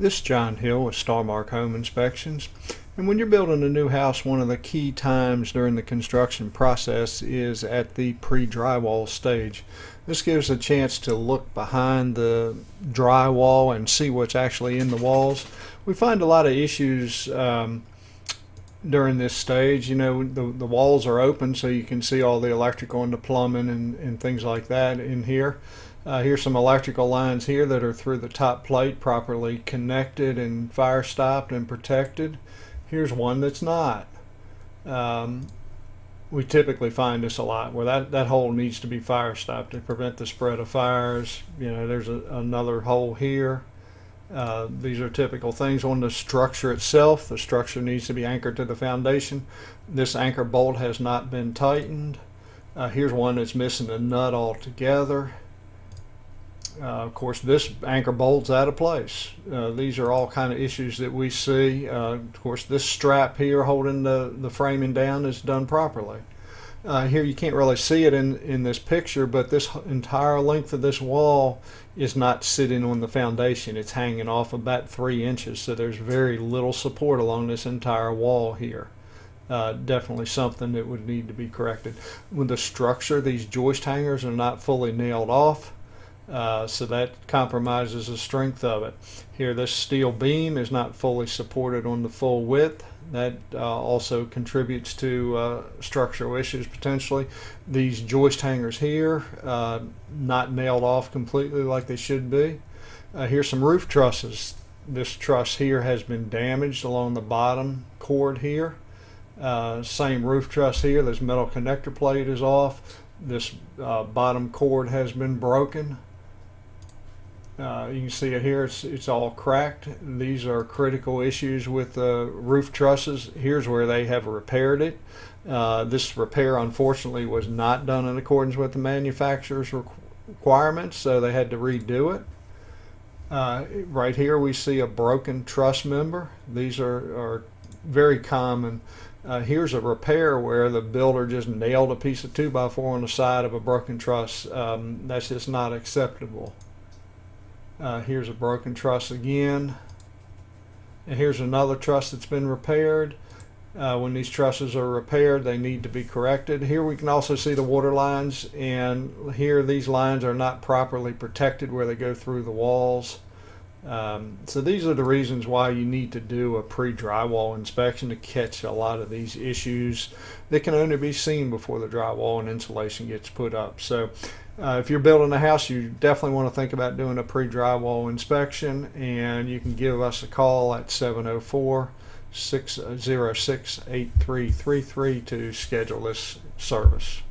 This is John Hill with Starmark Home Inspections. And when you're building a new house, one of the key times during the construction process is at the pre-drywall stage. This gives a chance to look behind the drywall and see what's actually in the walls. We find a lot of issues during this stage. You know, the walls are open so you can see all the electrical and the plumbing and things like that in here. Here's some electrical lines here that are through the top plate, properly connected and fire stopped and protected. Here's one that's not. We typically find this a lot where that hole needs to be fire stopped to prevent the spread of fires. You know, there's another hole here. These are typical things on the structure itself. The structure needs to be anchored to the foundation. This anchor bolt has not been tightened. Here's one that's missing a nut altogether. Of course, this anchor bolt's out of place. These are all kind of issues that we see. Of course, this strap here holding the framing down is done properly. Here you can't really see it in this picture, but this entire length of this wall is not sitting on the foundation. It's hanging off about 3 inches, so there's very little support along this entire wall here. Definitely something that would need to be corrected. With the structure, these joist hangers are not fully nailed off. So that compromises the strength of it. Here, this steel beam is not fully supported on the full width. That also contributes to structural issues potentially. These joist hangers here, not nailed off completely like they should be. Here's some roof trusses. This truss here has been damaged along the bottom cord here. Same roof truss here. This metal connector plate is off. This bottom cord has been broken. You can see it here, it's all cracked. These are critical issues with roof trusses. Here's where they have repaired it. This repair unfortunately was not done in accordance with the manufacturer's requirements, so they had to redo it. Right here we see a broken truss member. These are very common. Here's a repair where the builder just nailed a piece of 2x4 on the side of a broken truss. That's just not acceptable. Here's a broken truss again, and here's another truss that's been repaired. When these trusses are repaired, they need to be corrected. Here we can also see the water lines, and here these lines are not properly protected where they go through the walls. So these are the reasons why you need to do a pre-drywall inspection to catch a lot of these issues that can only be seen before the drywall and insulation gets put up. So if you're building a house, you definitely want to think about doing a pre-drywall inspection, and you can give us a call at 704-606-8333 to schedule this service.